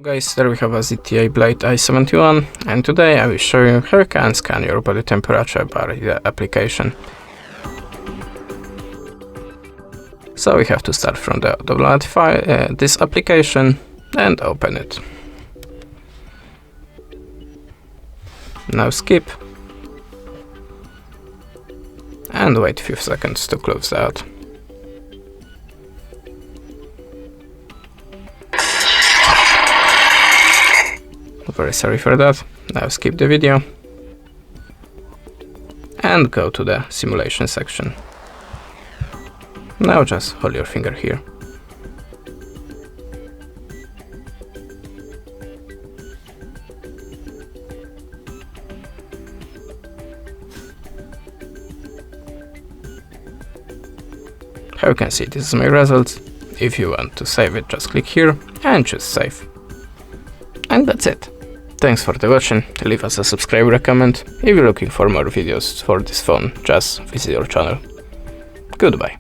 Guys, there we have a ZTE Blade A71, and today I will show you how you can scan your body temperature by the application. So we have to start from the download file, this application, and open it. Now skip, and wait a few seconds to close out. Very sorry for that. Now skip the video and go to the simulation section. Now just hold your finger here. How you can see, this is my results. If you want to save it, just click here and choose save. And that's it. Thanks for the watching. Leave us a subscribe or a comment. If you're looking for more videos for this phone, just visit our channel. Goodbye.